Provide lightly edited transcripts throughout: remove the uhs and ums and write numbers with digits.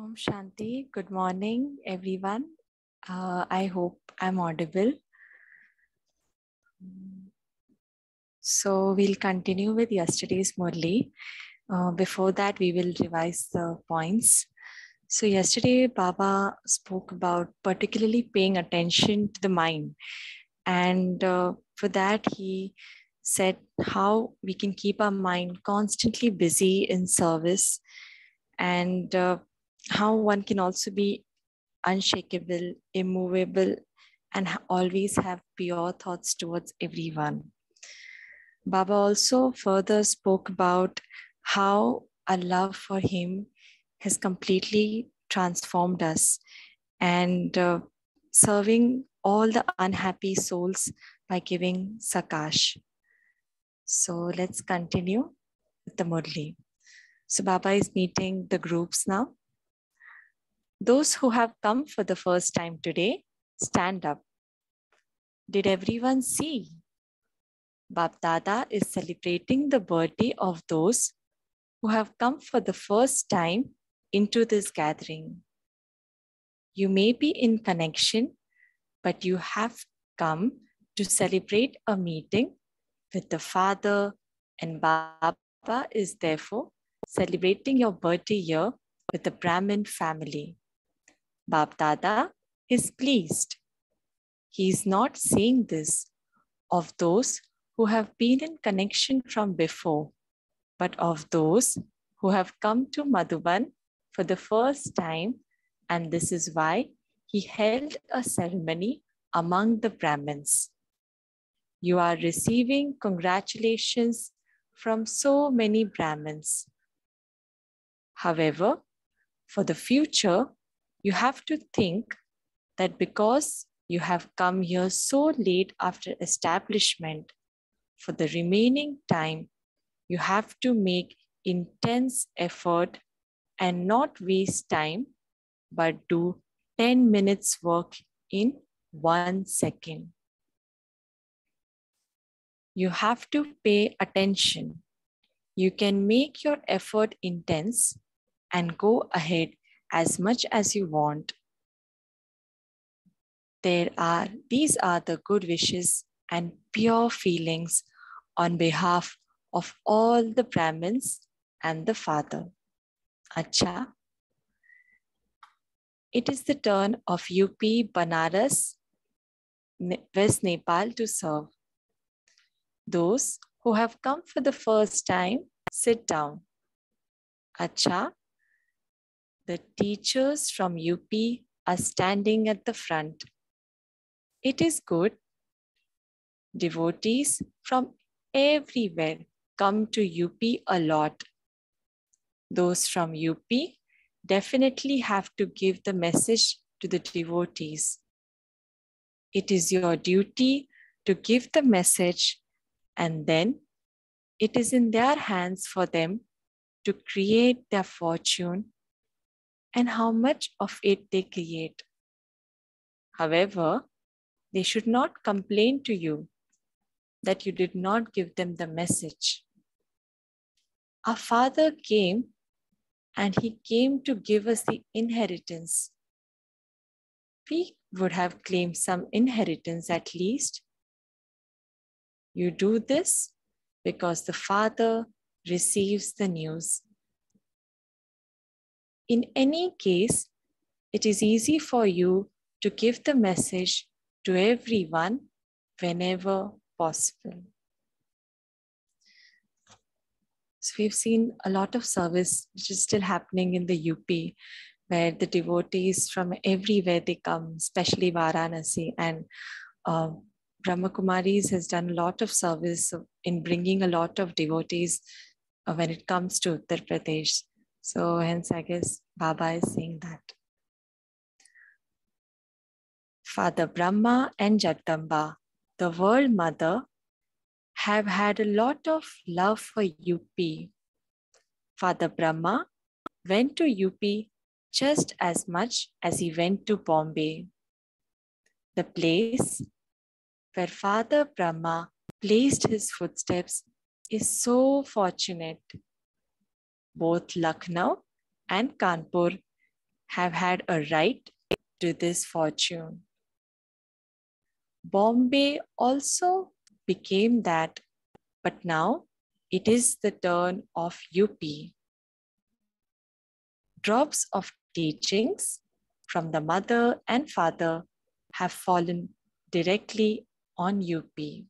Om Shanti. Good morning, everyone. I hope I'm audible. So we'll continue with yesterday's Murli. Before that, we will revise the points. So yesterday, Baba spoke about particularly paying attention to the mind. And for that, he said how we can keep our mind constantly busy in service, and how one can also be unshakable, immovable, and always have pure thoughts towards everyone. Baba also further spoke about how our love for him has completely transformed us, and serving all the unhappy souls by giving Sakash. So let's continue with the Murli. So Baba is meeting the groups now. Those who have come for the first time today, stand up. Did everyone see? Bap Dada is celebrating the birthday of those who have come for the first time into this gathering. You may be in connection, but you have come to celebrate a meeting with the Father, and Baba is therefore celebrating your birthday here with the Brahmin family. Bap Dada is pleased. He is not saying this of those who have been in connection from before, but of those who have come to Madhuban for the first time, and this is why he held a ceremony among the Brahmins. You are receiving congratulations from so many Brahmins. However, for the future, you have to think that because you have come here so late after establishment, for the remaining time, you have to make intense effort and not waste time, but do 10 minutes work in 1 second. You have to pay attention. You can make your effort intense and go ahead as much as you want. These are the good wishes and pure feelings on behalf of all the Brahmins and the Father. Acha. It is the turn of UP, Banaras, West Nepal to serve. Those who have come for the first time, sit down. Acha. The teachers from UP are standing at the front. It is good. Devotees from everywhere come to UP a lot. Those from UP definitely have to give the message to the devotees. It is your duty to give the message, and then it is in their hands for them to create their fortune and how much of it they create. However, they should not complain to you that you did not give them the message. Our Father came, and he came to give us the inheritance. We would have claimed some inheritance at least. You do this because the Father receives the news. In any case, it is easy for you to give the message to everyone whenever possible. So we've seen a lot of service which is still happening in the UP, where the devotees from everywhere they come, especially Varanasi, and Brahma Kumaris has done a lot of service in bringing a lot of devotees when it comes to Uttar Pradesh. So hence I guess Baba is saying that. Father Brahma and Jagdamba, the world mother, have had a lot of love for UP. Father Brahma went to UP just as much as he went to Bombay. The place where Father Brahma placed his footsteps is so fortunate. Both Lucknow and Kanpur have had a right to this fortune. Bombay also became that, but now it is the turn of UP. Drops of teachings from the mother and father have fallen directly on UP.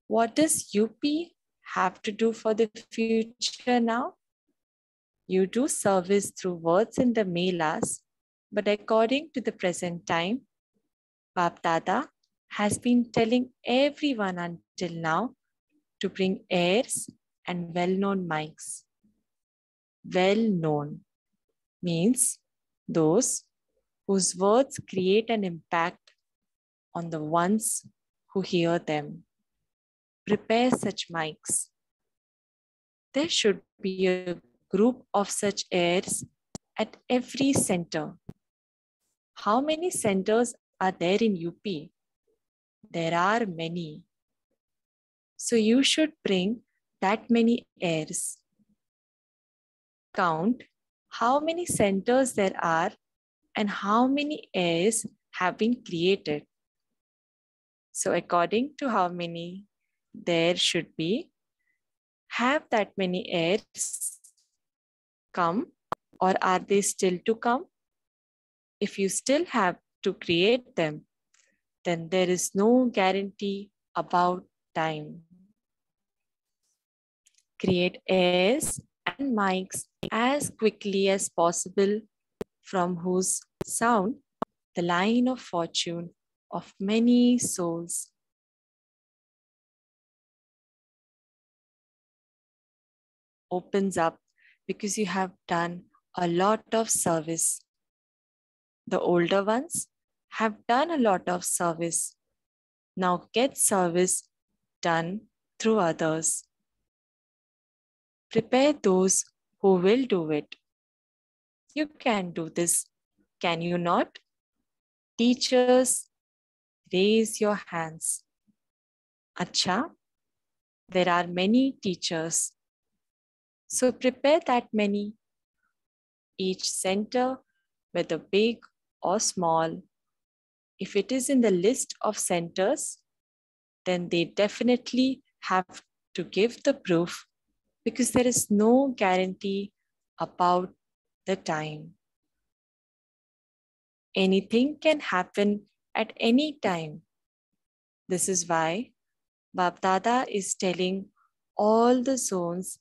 What does UP have to do for the future now? You do service through words in the melas, but according to the present time, Bap Dada has been telling everyone until now to bring airs and well-known mics. Well-known means those whose words create an impact on the ones who hear them. Prepare such mics. There should be a group of such airs at every center. How many centers are there in UP? There are many. So you should bring that many airs. Count how many centers there are and how many airs have been created. So according to how many there should be, have that many airs come, or are they still to come? If you still have to create them, then there is no guarantee about time. Create airs and mics as quickly as possible, from whose sound the line of fortune of many souls opens up, because you have done a lot of service. The older ones have done a lot of service. Now get service done through others. Prepare those who will do it. You can do this, can you not? Teachers, raise your hands. Acha, there are many teachers. So prepare that many. Each center, whether big or small, if it is in the list of centers, then they definitely have to give the proof, because there is no guarantee about the time. Anything can happen at any time. This is why Bap Dada is telling all the zones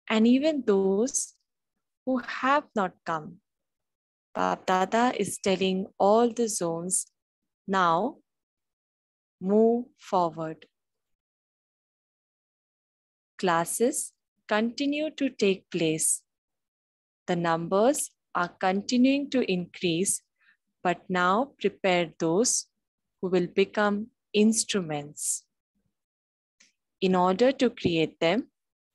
and even those who have not come. Bap Dada is telling all the zones, now move forward. Classes continue to take place. The numbers are continuing to increase, but now prepare those who will become instruments. In order to create them,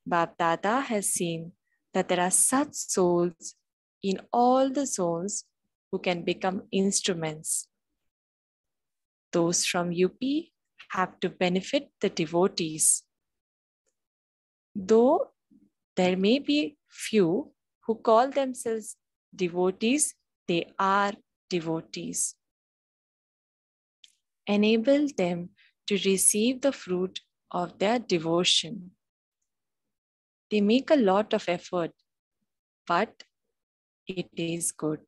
Bap Dada has seen that there are such souls in all the zones who can become instruments. Those from UP have to benefit the devotees. Though there may be few who call themselves devotees, they are devotees. Enable them to receive the fruit of their devotion. They make a lot of effort, but it is good.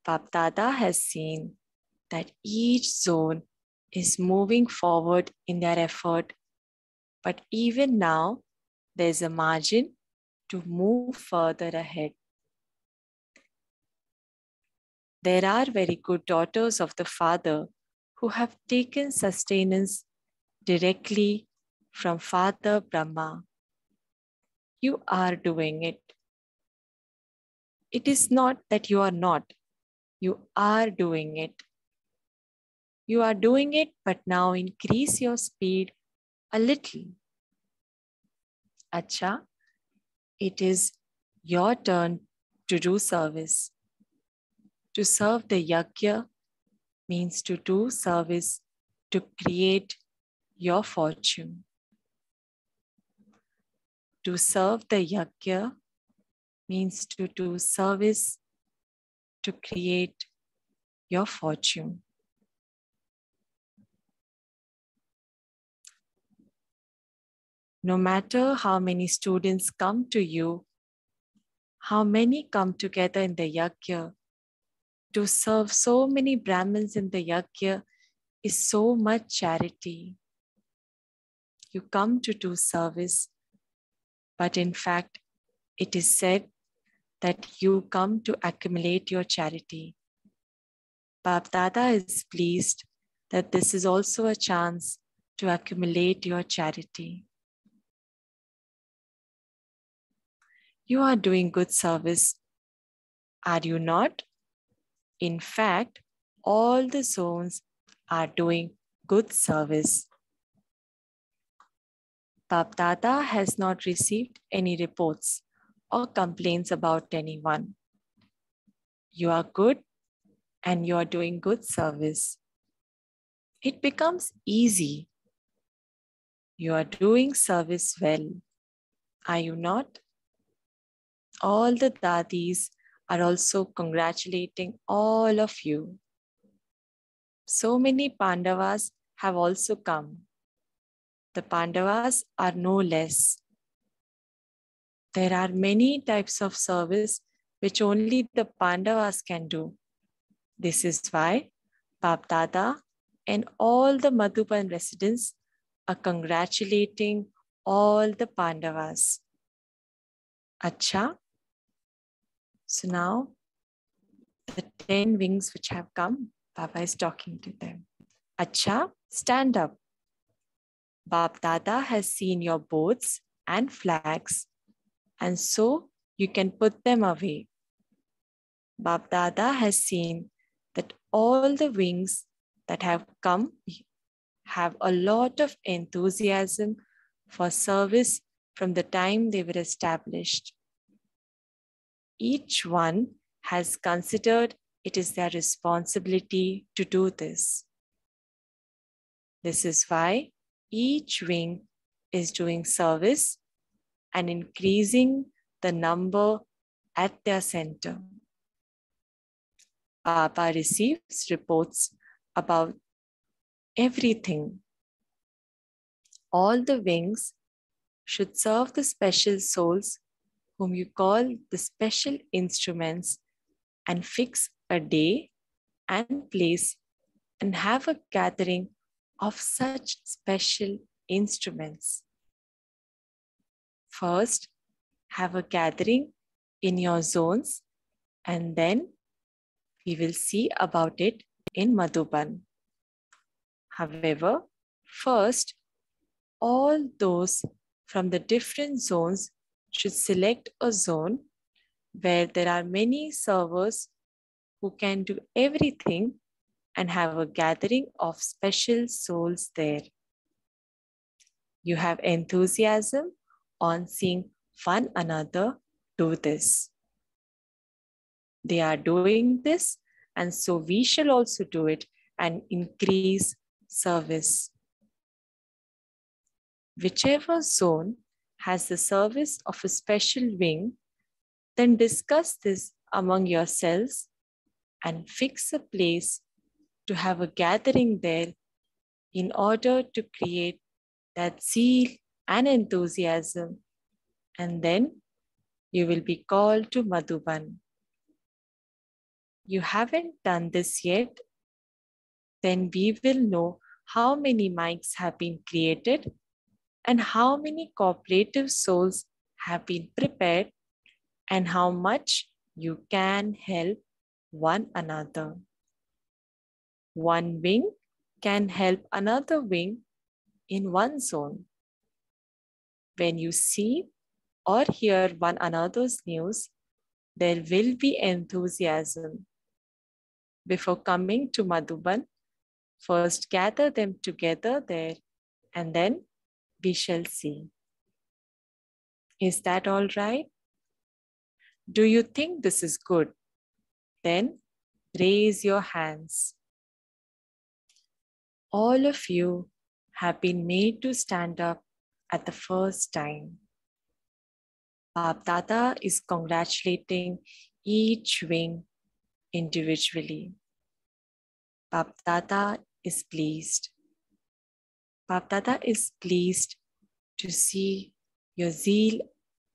Bap Dada has seen that each zone is moving forward in their effort, but even now there's a margin to move further ahead. There are very good daughters of the Father who have taken sustenance directly from Father Brahma. You are doing it. It is not that you are not. You are doing it. You are doing it, but now increase your speed a little. Acha, it is your turn to do service. To serve the yajna means to do service to create your fortune. To serve the yajna means to do service to create your fortune. No matter how many students come to you, how many come together in the yajna, to serve so many Brahmins in the yajna is so much charity. You come to do service, but in fact, it is said that you come to accumulate your charity. Bap Dada is pleased that this is also a chance to accumulate your charity. You are doing good service, are you not? In fact, all the zones are doing good service. Bap Dada has not received any reports or complaints about anyone. You are good and you are doing good service. It becomes easy. You are doing service well. Are you not? All the dadis are also congratulating all of you. So many Pandavas have also come. The Pandavas are no less. There are many types of service which only the Pandavas can do. This is why Bap Dada and all the Madhuban residents are congratulating all the Pandavas. Acha. So now the 10 wings which have come, Baba is talking to them. Acha, stand up. Bap Dada has seen your boats and flags, and so you can put them away. Bap Dada has seen that all the wings that have come have a lot of enthusiasm for service from the time they were established. Each one has considered it is their responsibility to do this. This is why each wing is doing service and increasing the number at their center. Baba receives reports about everything. All the wings should serve the special souls whom you call the special instruments and fix a day and place and have a gathering of such special instruments. First, have a gathering in your zones and then we will see about it in Madhuban. However, first, all those from the different zones should select a zone where there are many servers who can do everything and have a gathering of special souls there. You have enthusiasm on seeing one another do this. They are doing this, and so we shall also do it and increase service. Whichever zone has the service of a special wing, then discuss this among yourselves and fix a place to have a gathering there in order to create that zeal and enthusiasm, and then you will be called to Madhuban. You haven't done this yet, then we will know how many mics have been created and how many cooperative souls have been prepared and how much you can help one another. One wing can help another wing in one zone. When you see or hear one another's news, there will be enthusiasm. Before coming to Madhuban, first gather them together there and then we shall see. Is that all right? Do you think this is good? Then raise your hands. All of you have been made to stand up at the first time. Bap Dada is congratulating each wing individually. Bap Dada is pleased. Bap Dada is pleased to see your zeal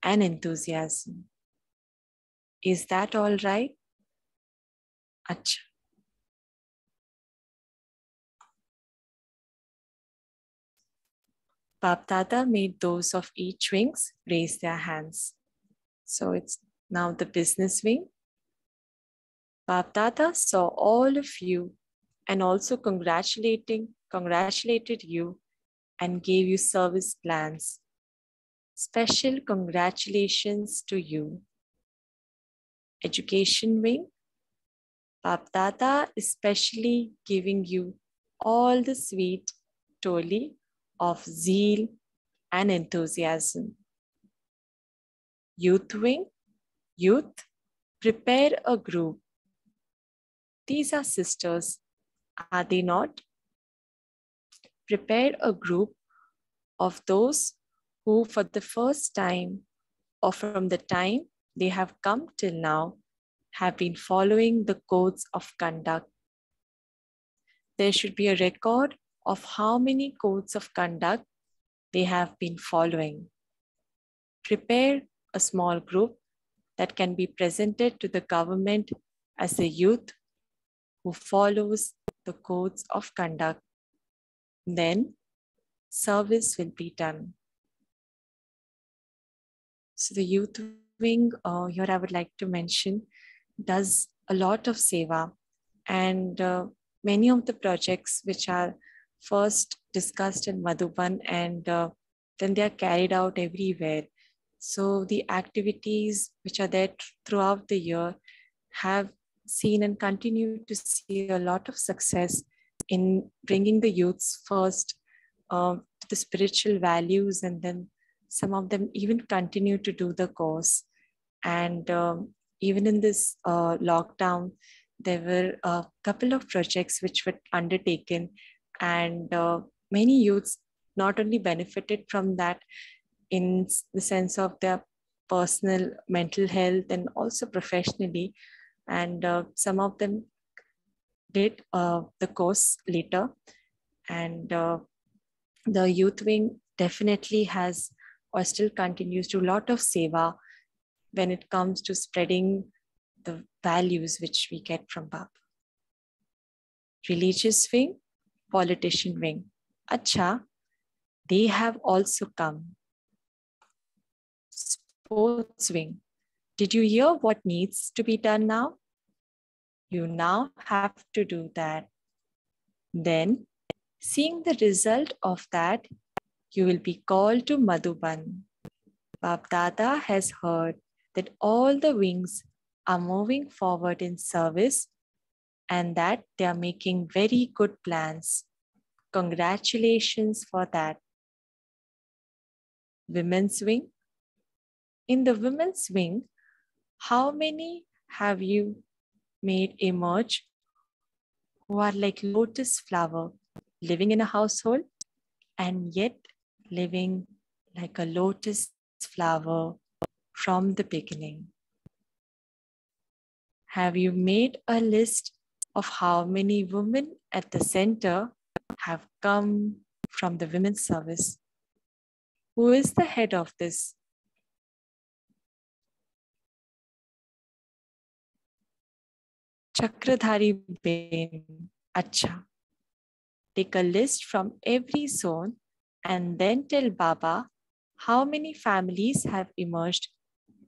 and enthusiasm. Is that all right? Acha. Bap Dada made those of each wings raise their hands. So it's now the business wing. Bap Dada saw all of you and also congratulated you and gave you service plans. Special congratulations to you. Education wing, Bap Dada is especially giving you all the sweet toli of zeal and enthusiasm. Youth wing, youth, prepare a group. These are sisters, are they not? Prepare a group of those who for the first time or from the time they have come till now have been following the codes of conduct. There should be a record of how many codes of conduct they have been following. Prepare a small group that can be presented to the government as a youth who follows the codes of conduct. Then service will be done. So the youth wing, here I would like to mention, does a lot of seva, and many of the projects which are first discussed in Madhuban and then they are carried out everywhere. So the activities which are there throughout the year have seen and continue to see a lot of success in bringing the youths first to the spiritual values, and then some of them even continue to do the course. And even in this lockdown, there were a couple of projects which were undertaken, and many youths not only benefited from that in the sense of their personal mental health and also professionally, and some of them did the course later, and the youth wing definitely has or still continues to do a lot of seva when it comes to spreading the values which we get from Baba. Religious wing, politician wing. Acha, they have also come. Sports wing. Did you hear what needs to be done now? You now have to do that. Then, seeing the result of that, you will be called to Madhuban. Bap Dada has heard that all the wings are moving forward in service and that they are making very good plans. Congratulations for that. Women's wing. In the women's wing, how many have you made emerge who are like lotus flower, living in a household and yet living like a lotus flower from the beginning? Have you made a list of how many women at the center have come from the women's service? Who is the head of this? Chakradhari Ben. Acha. Take a list from every zone and then tell Baba how many families have emerged,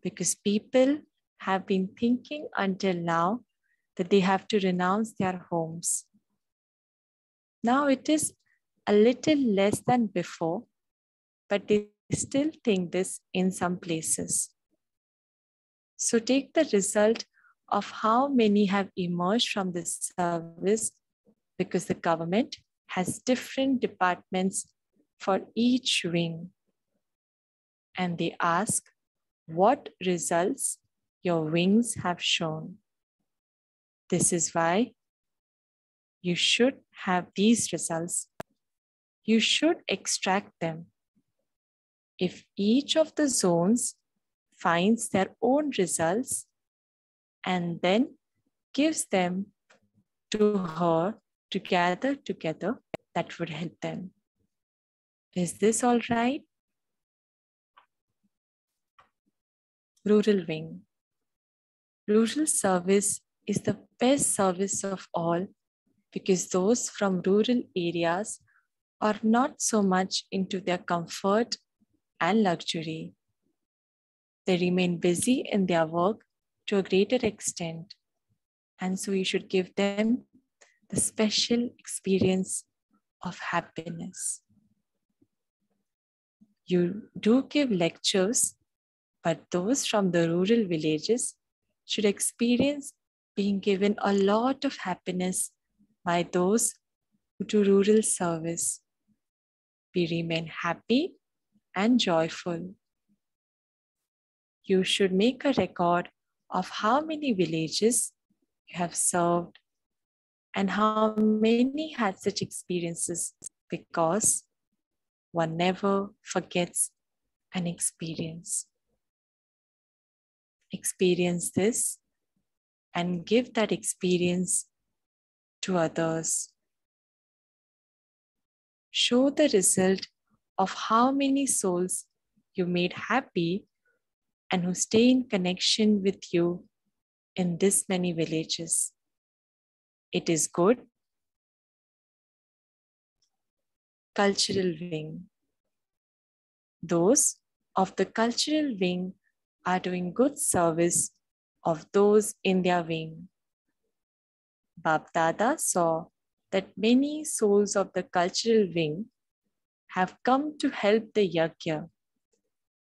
because people have been thinking until now that they have to renounce their homes. Now it is a little less than before, but they still think this in some places. So take the result of how many have emerged from this service, because the government has different departments for each wing. And they ask what results your wings have shown. This is why you should have these results. You should extract them. If each of the zones finds their own results and then gives them to her to gather together that would help them. Is this all right? Rural wing. Rural service is the best service of all because those from rural areas are not so much into their comfort and luxury. They remain busy in their work to a greater extent, and so you should give them the special experience of happiness. You do give lectures, but those from the rural villages should experience being given a lot of happiness by those who do rural service. We remain happy and joyful. You should make a record of how many villages you have served and how many had such experiences, because one never forgets an experience. Experience this and give that experience to others. Show the result of how many souls you made happy and who stay in connection with you in this many villages. It is good. Cultural wing. Those of the cultural wing are doing good service of those in their wing. Bab Dada saw that many souls of the cultural wing have come to help the yajna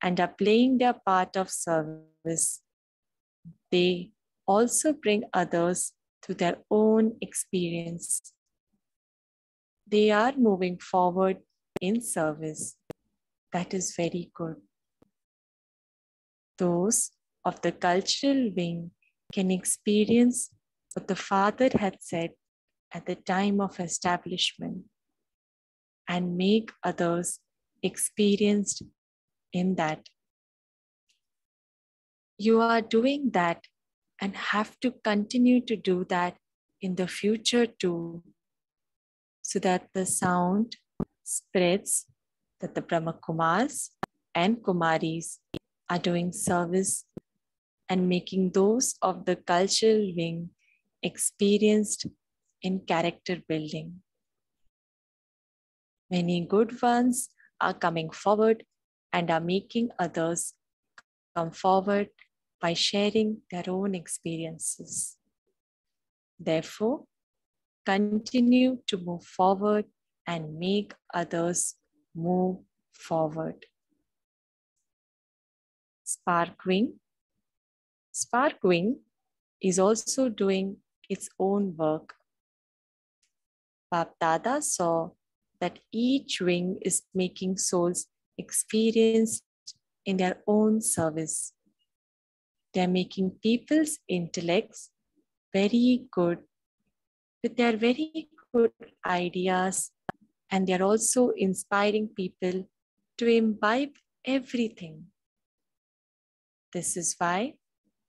and are playing their part of service. They also bring others to their own experience. They are moving forward in service. That is very good. Those of the cultural wing can experience what the Father had said at the time of establishment and make others experienced in that. You are doing that and have to continue to do that in the future too, so that the sound spreads that the Brahma Kumaris and Kumaris are doing service and making those of the cultural wing experienced in character building. Many good ones are coming forward and are making others come forward by sharing their own experiences. Therefore, continue to move forward and make others move forward. Spark wing. Spark wing is also doing its own work. Bab Dada saw that each wing is making souls experience in their own service. They are making people's intellects very good with their very good ideas, and they are also inspiring people to imbibe everything. This is why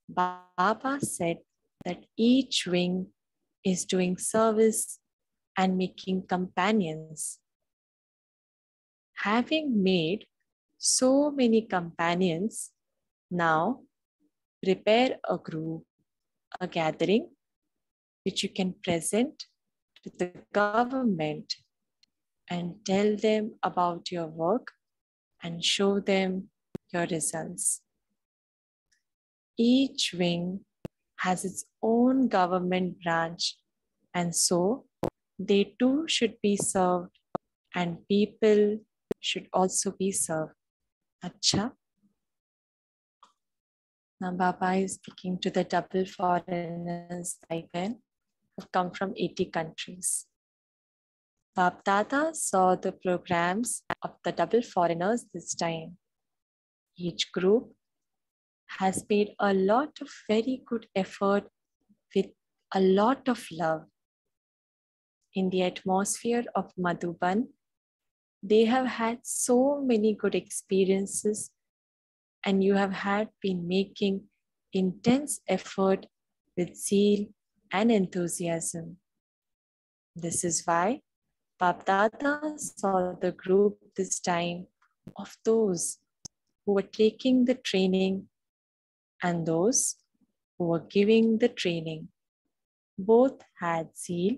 Baba said that each wing is doing service and making companions. Having made so many companions, now prepare a group, a gathering, which you can present to the government and tell them about your work and show them your results. Each wing has its own government branch, and so they too should be served, and people should also be served. Acha. Now Baba is speaking to the double foreigners who have come from 80 countries. Bab Dada saw the programs of the double foreigners this time. Each group has made a lot of very good effort with a lot of love. In the atmosphere of Madhuban, they have had so many good experiences and you have had been making intense effort with zeal and enthusiasm. This is why Bapdada saw the group this time of those who were taking the training and those who were giving the training. Both had zeal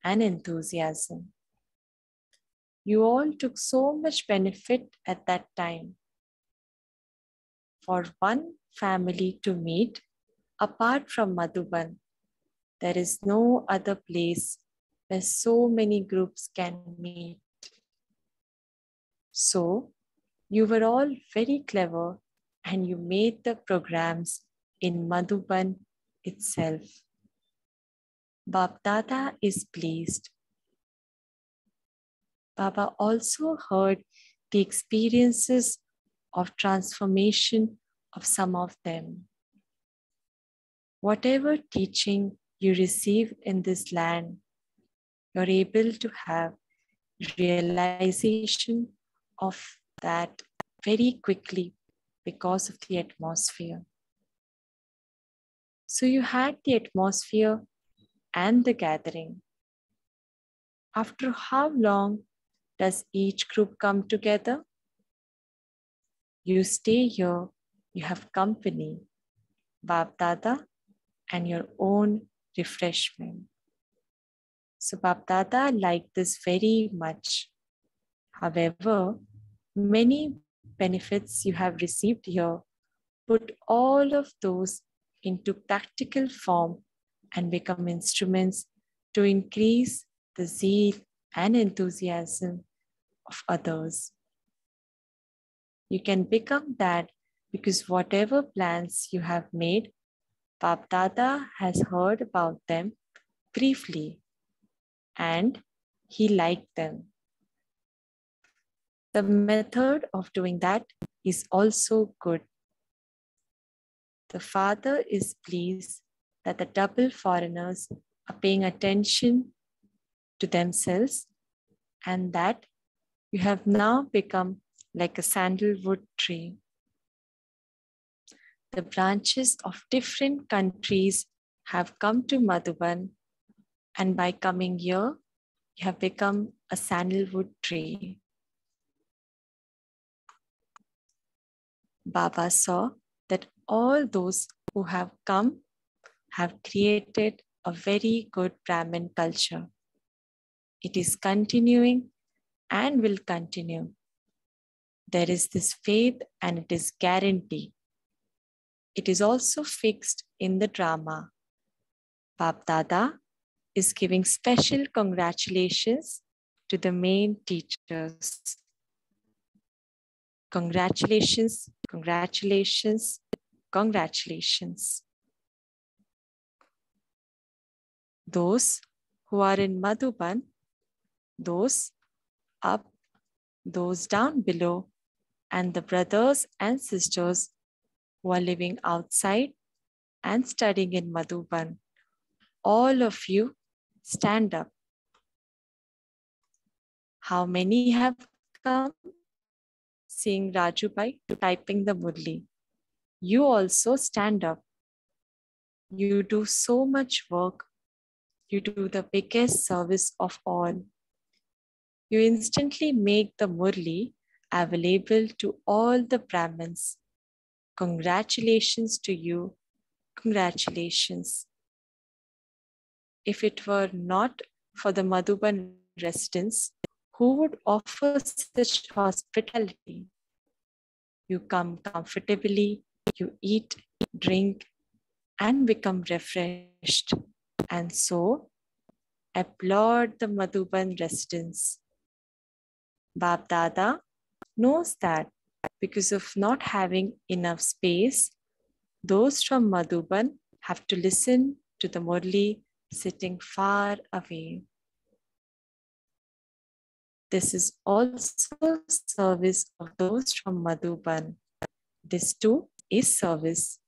and enthusiasm. You all took so much benefit at that time. For one family to meet, apart from Madhuban, there is no other place where so many groups can meet. So, you were all very clever and you made the programs in Madhuban itself. Bapdada is pleased. Baba also heard the experiences of transformation of some of them. Whatever teaching you receive in this land, you're able to have realization of that very quickly because of the atmosphere. So you had the atmosphere and the gathering. After how long does each group come together? You stay here, you have company, Bapdada, and your own refreshment. So Bapdada liked this very much. However, many benefits you have received here, put all of those into practical form and become instruments to increase the zeal and enthusiasm of others. You can become that because whatever plans you have made, Bapdada has heard about them briefly and he liked them. The method of doing that is also good. The father is pleased that the double foreigners are paying attention to themselves and that you have now become like a sandalwood tree. The branches of different countries have come to Madhuban, and by coming here, you have become a sandalwood tree. Baba saw that all those who have come have created a very good Brahmin culture. It is continuing and will continue. There is this faith and it is guaranteed. It is also fixed in the drama. Bapdada is giving special congratulations to the main teachers. Congratulations, congratulations, congratulations. Those who are in Madhuban, those up, those down below, and the brothers and sisters who are living outside and studying in Madhuban, all of you stand up. How many have come? Seeing Rajubai typing the Murli. You also stand up. You do so much work. You do the biggest service of all. You instantly make the Murli available to all the Brahmins. Congratulations to you. Congratulations. If it were not for the Madhuban residents, who would offer such hospitality? You come comfortably, you eat, drink, and become refreshed. And so, applaud the Madhuban residents. Bapdada knows that because of not having enough space, those from Madhuban have to listen to the Murli sitting far away. This is also service of those from Madhuban. This too is service.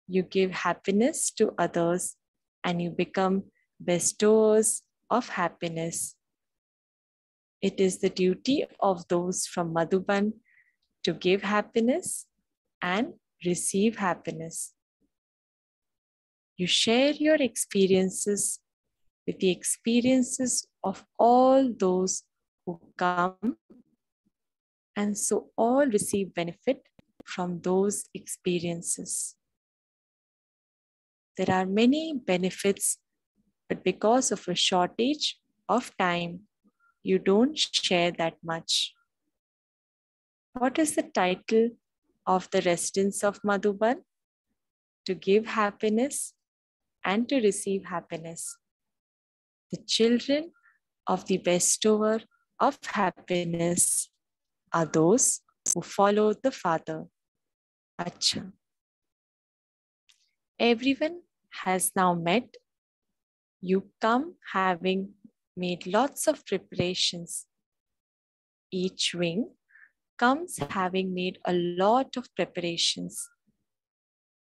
You give happiness to others and you become bestowers of happiness. It is the duty of those from Madhuban to give happiness and receive happiness. You share your experiences with the experiences of all those who come, and so all receive benefit from those experiences. There are many benefits, but because of a shortage of time, you don't share that much. What is the title of the residents of Madhuban? To give happiness and to receive happiness. The children of the bestower of happiness are those who follow the Father. Acha. Everyone has now met. You come having made lots of preparations. Each wing comes having made a lot of preparations.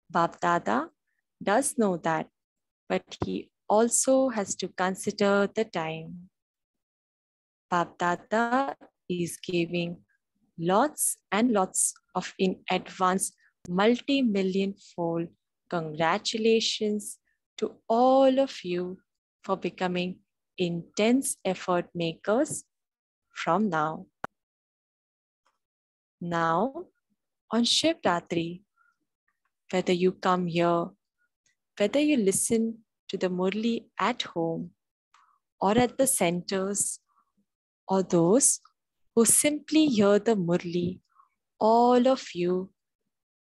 Bap Dada does know that, but he also has to consider the time. Bap Dada is giving lots and lots of in advance multi-million fold congratulations to all of you for becoming intense effort makers from now. Now, on Shivratri, whether you come here, whether you listen to the Murli at home or at the centers, or those who simply hear the Murli, all of you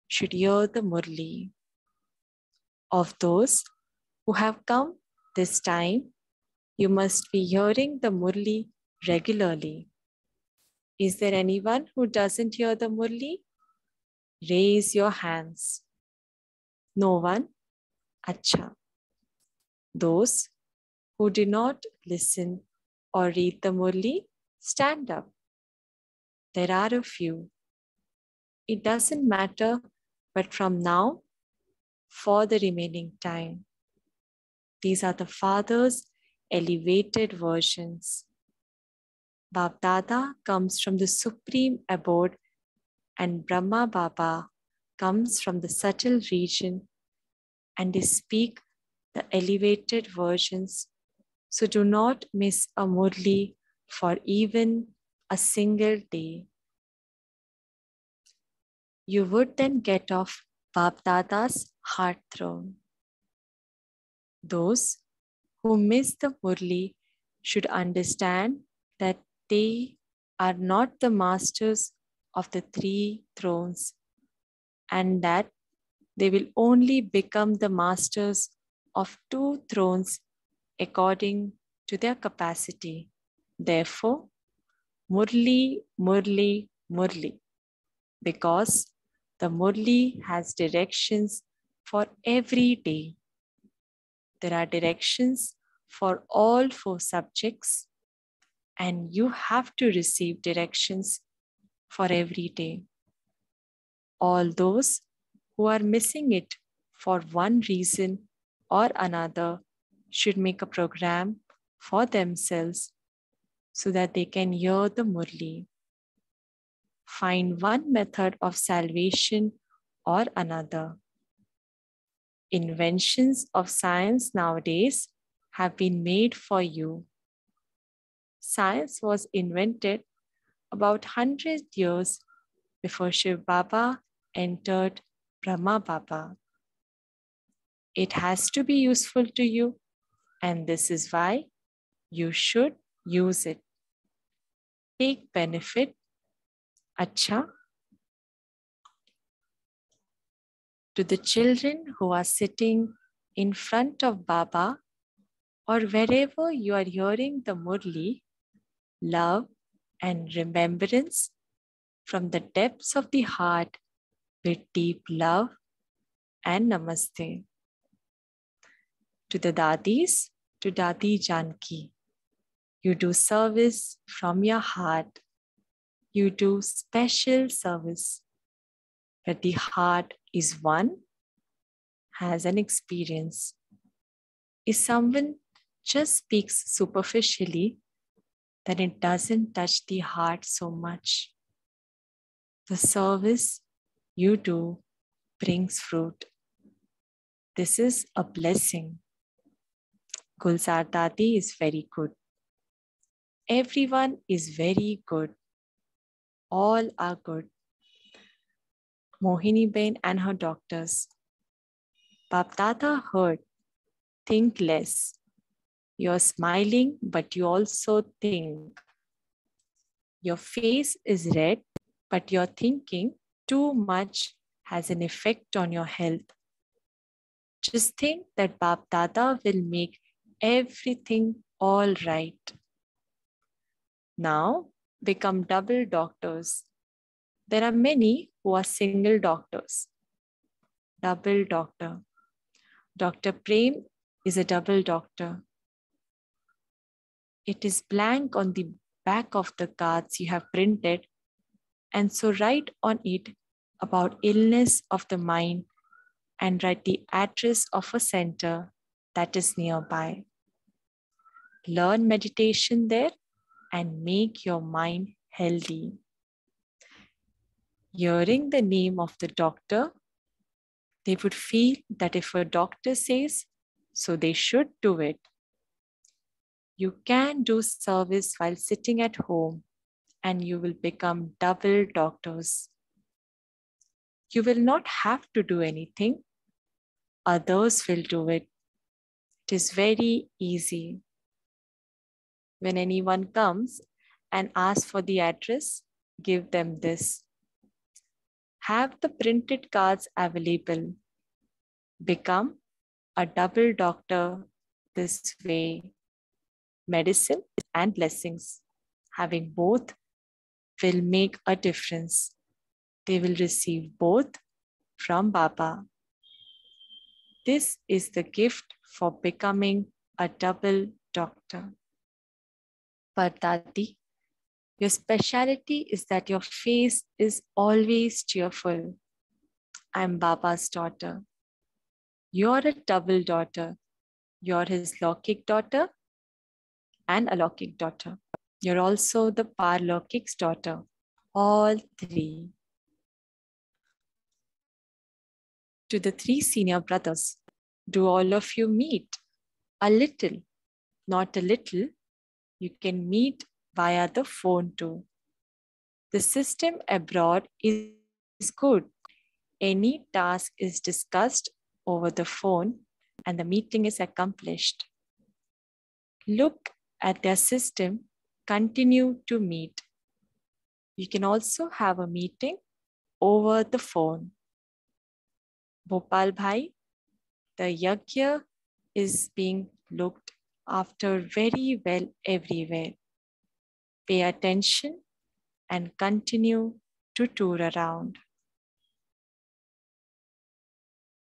should hear the Murli. Of those who have come this time, you must be hearing the Murli regularly. Is there anyone who doesn't hear the Murli? Raise your hands. No one? Acha. Those who do not listen or read the Murli, stand up. There are a few. It doesn't matter, but from now, for the remaining time. These are the Father's elevated versions. Bap Dada comes from the supreme abode, and Brahma Baba comes from the subtle region, and they speak the elevated versions. So do not miss a Murli for even a single day. You would then get off Bap Dada's heart throne. Those who miss the Murli should understand that they are not the masters of the three thrones, and that they will only become the masters of two thrones according to their capacity. Therefore, Murli, Murli, Murli, because the Murli has directions for every day. There are directions for all four subjects, and you have to receive directions for every day. All those who are missing it for one reason or another should make a program for themselves so that they can hear the Murli. Find one method of salvation or another. Inventions of science nowadays have been made for you. Science was invented about 100 years before Shiv Baba entered Brahma Baba. It has to be useful to you, and this is why you should use it. Take benefit. Acha. To the children who are sitting in front of Baba or wherever you are hearing the Murli, love and remembrance from the depths of the heart with deep love and namaste. To the Dadis, to Dadi Janki, you do service from your heart. You do special service. But the heart is one, has an experience. If someone just speaks superficially, then it doesn't touch the heart so much. The service you do brings fruit. This is a blessing. Gulzar Dadi is very good. Everyone is very good. All are good. Mohini Ben and her doctors. Bap Dada heard, think less. You're smiling, but you also think. Your face is red, but you're thinking too much has an effect on your health. Just think that Bap Dada will make everything all right. Now become double doctors. There are many who are single doctors. Double doctor. Dr. Prem is a double doctor. It is blank on the back of the cards you have printed, and so write on it about illness of the mind and write the address of a center that is nearby. Learn meditation there and make your mind healthy. Hearing the name of the doctor, they would feel that if a doctor says, so they should do it. You can do service while sitting at home and you will become double doctors. You will not have to do anything. Others will do it. It is very easy. When anyone comes and asks for the address, give them this. Have the printed cards available. Become a double doctor this way. Medicine and blessings. Having both will make a difference. They will receive both from Baba. This is the gift for becoming a double doctor. But Dadi, your speciality is that your face is always cheerful. I'm Baba's daughter. You're a double daughter. You're his Lokik daughter and a Lokik daughter. You're also the Parlokik's daughter. All three. To the three senior brothers, do all of you meet? A little, not a little. You can meet via the phone too. The system abroad is good. Any task is discussed over the phone and the meeting is accomplished. Look at their system, continue to meet. You can also have a meeting over the phone. Bhopal Bhai, the yajna is being looked after very well everywhere. Pay attention and continue to tour around.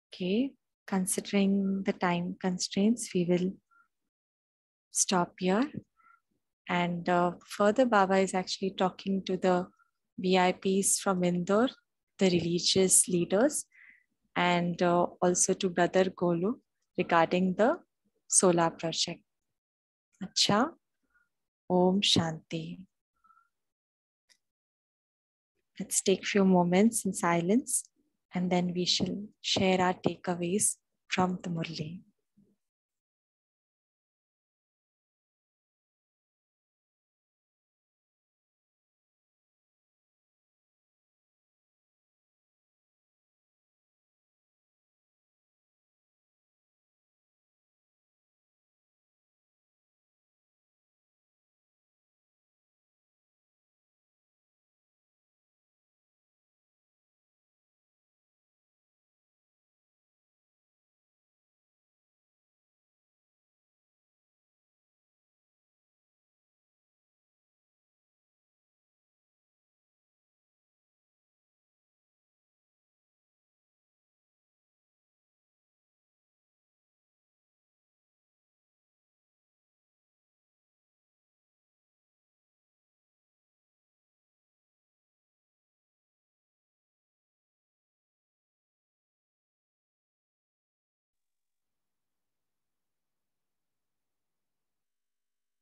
Okay, considering the time constraints, we will stop here. And further, Baba is actually talking to the VIPs from Indore, the religious leaders, and also to Brother Golu regarding the solar project. Acha, Om Shanti. Let's take a few moments in silence and then we shall share our takeaways from the Murli.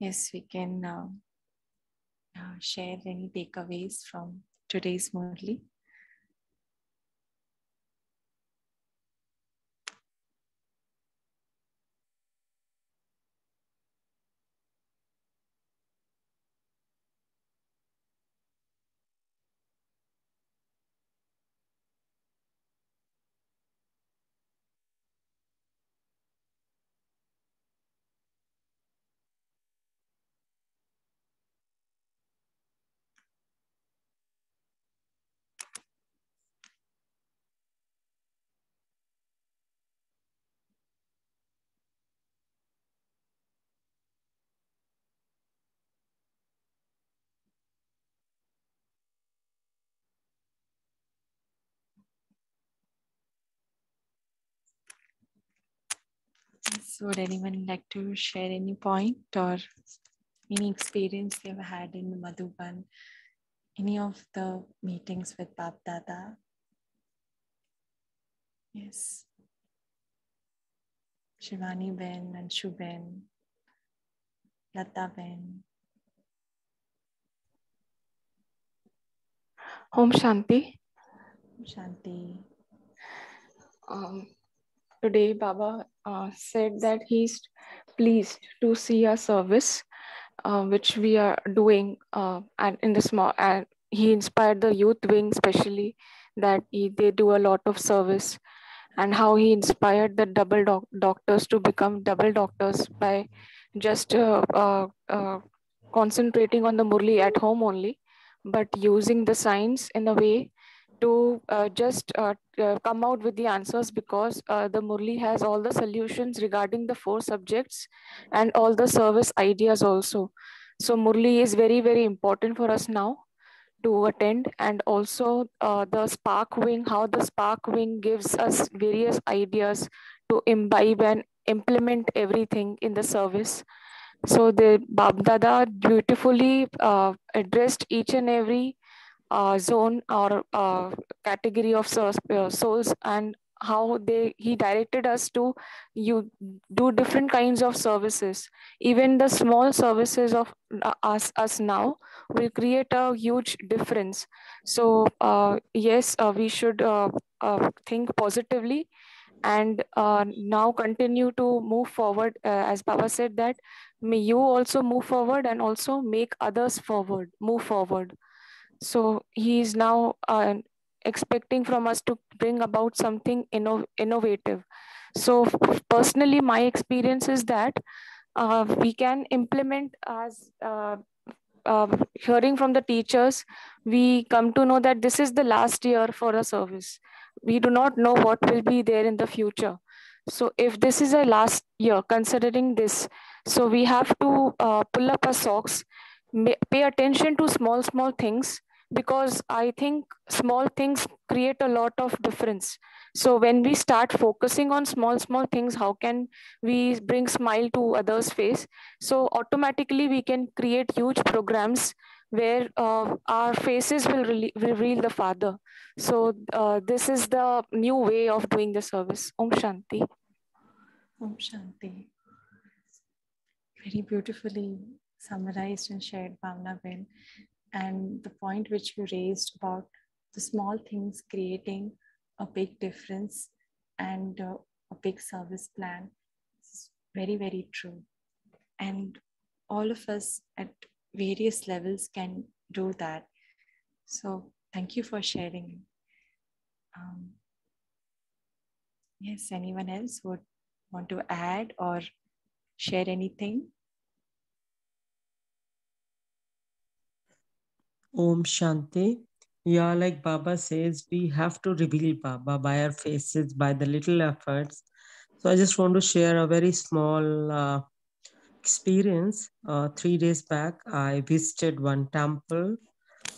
Yes, we can share any takeaways from today's Murli. So would anyone like to share any point or any experience they've had in Madhuban, any of the meetings with Bab Dada? Yes. Shivani Ben, Anshu Ben, Lata Ben. Om Shanti. Shanti. Today, Baba said that he's pleased to see our service, which we are doing, and in the small. And he inspired the youth wing, especially that they do a lot of service, and how he inspired the doctors to become double doctors by just concentrating on the Murli at home only, but using the science in a way to just come out with the answers, because the Murli has all the solutions regarding the 4 subjects and all the service ideas also. So Murli is very, very important for us now to attend. And also the Spark Wing, how the Spark Wing gives us various ideas to imbibe and implement everything in the service. So the Bab Dada beautifully addressed each and every zone or category of souls, and how he directed us to you do different kinds of services. Even the small services of us now will create a huge difference. So yes, we should think positively, and now continue to move forward, as Baba said that may you also move forward and also make others move forward. So he is now expecting from us to bring about something innovative. So personally, my experience is that we can implement as hearing from the teachers, we come to know that this is the last year for a service. We do not know what will be there in the future. So if this is a last year, considering this, so we have to pull up our socks, pay attention to small things, because I think small things create a lot of difference. So when we start focusing on small things, how can we bring smile to others' face? So automatically we can create huge programs where our faces will reveal the Father. So this is the new way of doing the service. Om Shanti. Om Shanti. Very beautifully summarized and shared, Bhavna Ben. And the point which you raised about the small things creating a big difference and a big service plan is very, very true. And all of us at various levels can do that. So thank you for sharing. Yes, anyone else would want to add or share anything? Om Shanti. Yeah, like Baba says, we have to reveal Baba by our faces, by the little efforts. So I just want to share a very small experience. 3 days back, I visited one temple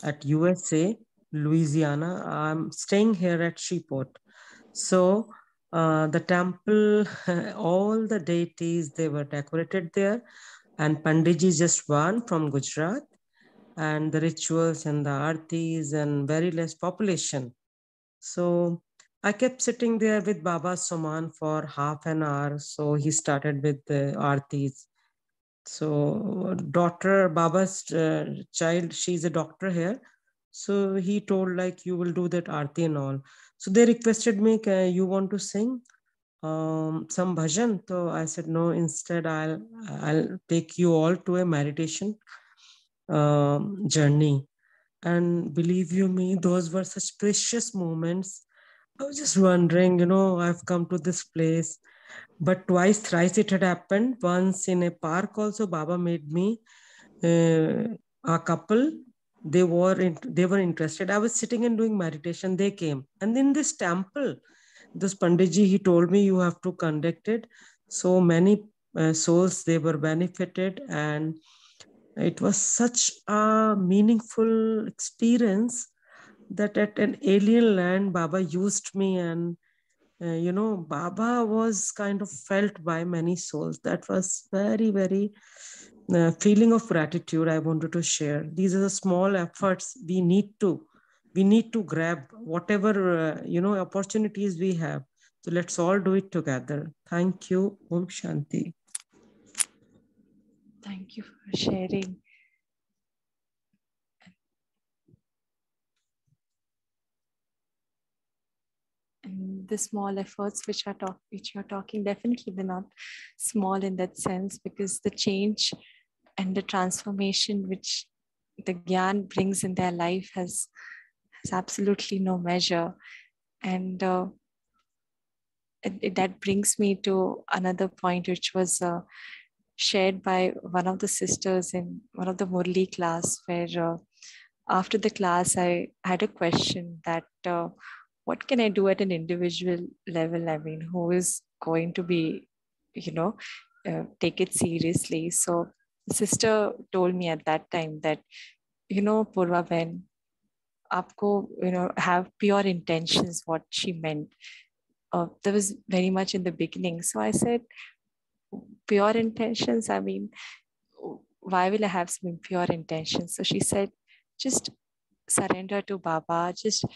at USA, Louisiana. I'm staying here at Shreveport. So the temple, all the deities, they were decorated there. And Panditji is just one from Gujarat, and the rituals and the artis and very less population. So I kept sitting there with Baba Soman for half an hour. So he started with the artis. So daughter, Baba's child, she's a doctor here. So he told like, you will do that arti and all. So they requested me, you want to sing some bhajan? So I said, no, instead I'll take you all to a meditation journey. And believe you me, those were such precious moments. I was just wondering, I've come to this place, but twice, thrice it had happened. Once in a park also, Baba made me a couple. They were interested. I was sitting and doing meditation. They came, and in this temple, this Panditji, he told me you have to conduct it. So many souls, they were benefited, and it was such a meaningful experience that at an alien land, Baba used me, and Baba was kind of felt by many souls. That was very, very feeling of gratitude I wanted to share. These are the small efforts we need to grab whatever opportunities we have. So let's all do it together. Thank you. Om Shanti. Thank you for sharing. And the small efforts which you're talking, definitely they're not small in that sense, because the change and the transformation which the Gyan brings in their life has absolutely no measure. And that brings me to another point which was shared by one of the sisters in one of the Murli class, where after the class I had a question that what can I do at an individual level? I mean, who is going to be, take it seriously? So the sister told me at that time that, Purva, when aapko, have pure intentions, what she meant. That was very much in the beginning. So I said, pure intentions, I mean, why will I have some impure intentions? So she said, just surrender to Baba, just,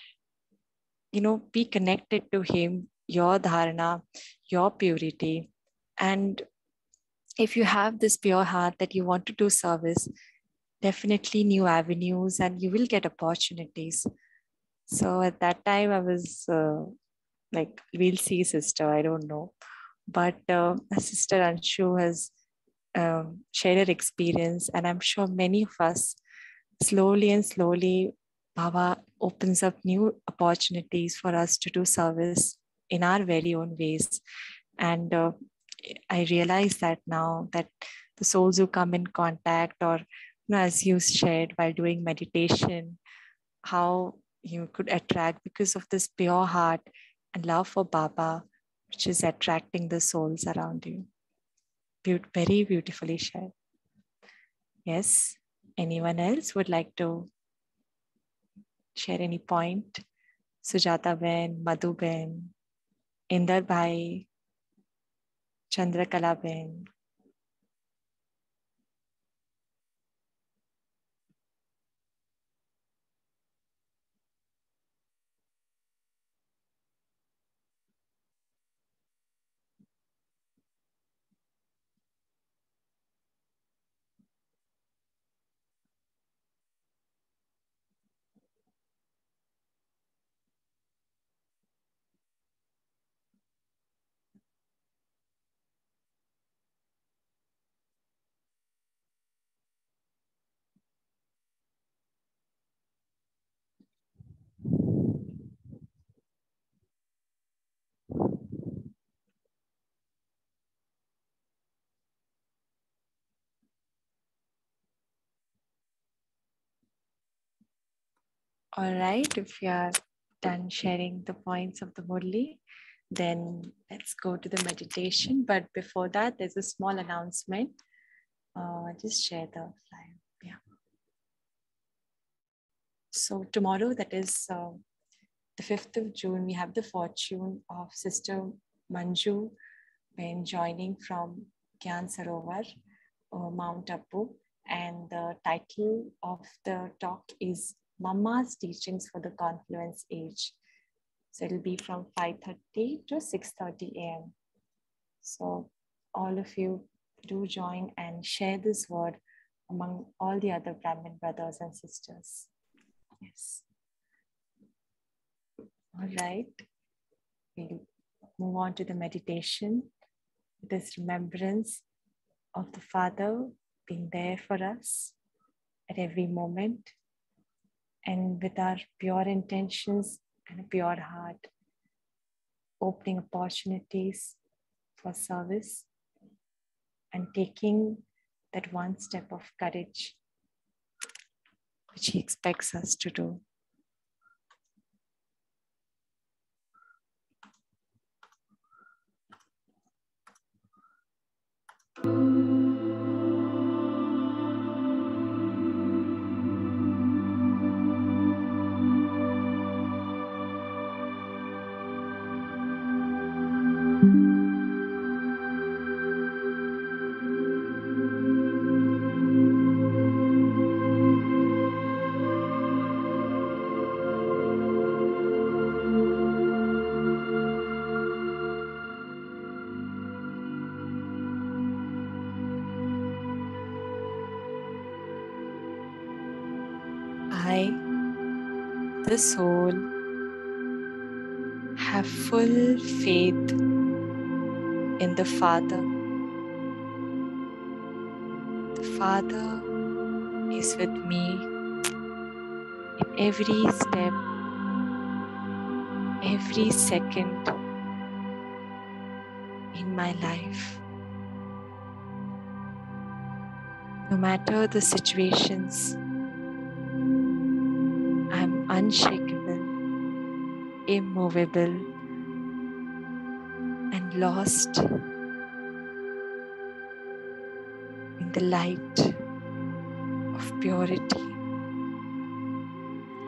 be connected to him, your dharana, your purity. And if you have this pure heart that you want to do service, definitely new avenues and you will get opportunities. So at that time I was like, we'll see, sister, I don't know. But Sister Anshu has shared her experience, and I'm sure many of us, slowly and slowly, Baba opens up new opportunities for us to do service in our very own ways. And I realize that now, that the souls who come in contact, or as you shared while doing meditation, how you could attract because of this pure heart and love for Baba, which is attracting the souls around you. Very beautifully shared. Yes. Anyone else would like to share any point? Sujata Ben, Madhu Ben, Inder Bhai, Chandrakala Ben. All right, if you are done sharing the points of the Murli, then let's go to the meditation. But before that, there's a small announcement. Just share the flyer. Yeah. So tomorrow, that is the 5th of June, we have the fortune of Sister Manju when joining from Gyan Sarovar, Mount Abu. And the title of the talk is Mama's Teachings for the Confluence Age. So it'll be from 5:30 to 6:30 a.m. So all of you do join and share this word among all the other Brahmin brothers and sisters. Yes. All right. We'll move on to the meditation. This remembrance of the Father being there for us at every moment, and with our pure intentions and a pure heart, opening opportunities for service and taking that one step of courage which He expects us to do. the soul have full faith in the Father. The Father is with me in every step, every second in my life. No matter the situations, I'm unshakable, immovable, and lost in the light of purity,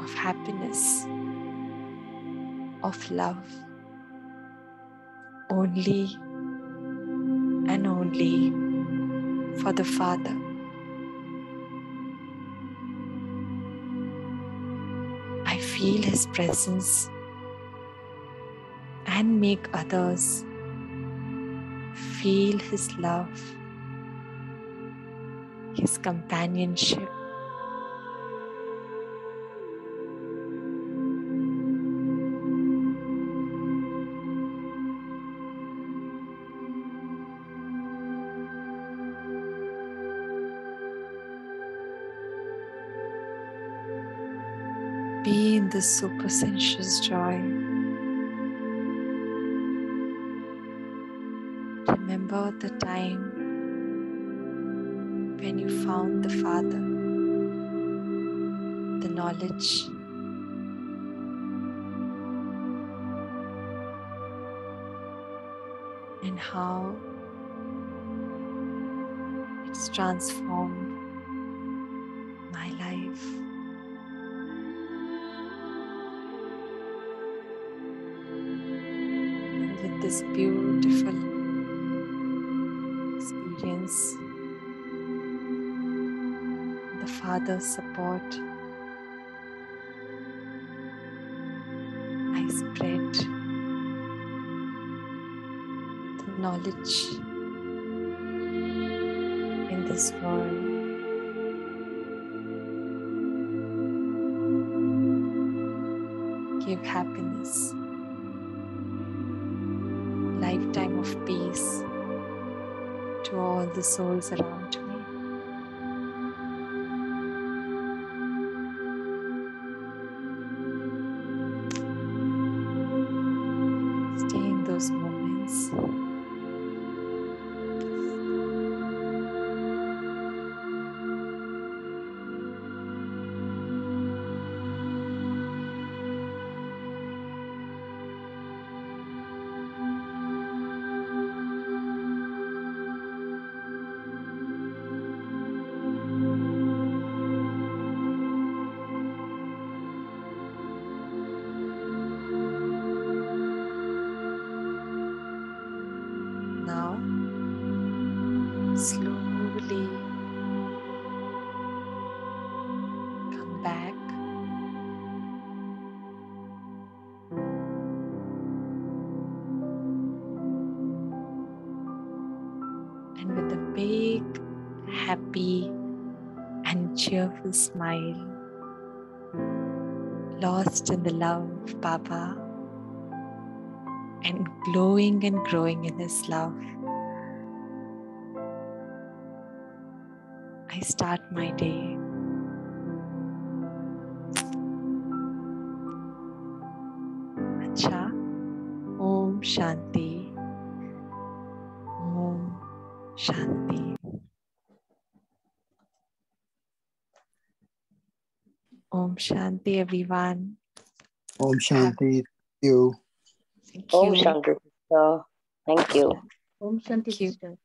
of happiness, of love, only and only for the Father. I feel His presence and make others feel His love, His companionship. Be in this supersensuous joy. Remember the time when you found the Father, the knowledge, and how it's transformed my life. And with this beautiful experience, the Father's support, I spread the knowledge in this world. Give happiness, lifetime of peace to all the souls around me. Stay in those moments. Now, slowly come back and with a big, happy and cheerful smile, lost in the love of Baba and glowing and growing in His love, I start my day. Acha, Om Shanti, Om Shanti. Om Shanti, everyone. Om Shanti. Thank you. Thank you. Om Shanti, sister. Thank you. Om Shanti, Thank you. sister.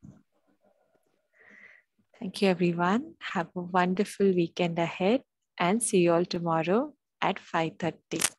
Thank you, everyone. Have a wonderful weekend ahead and see you all tomorrow at 5:30.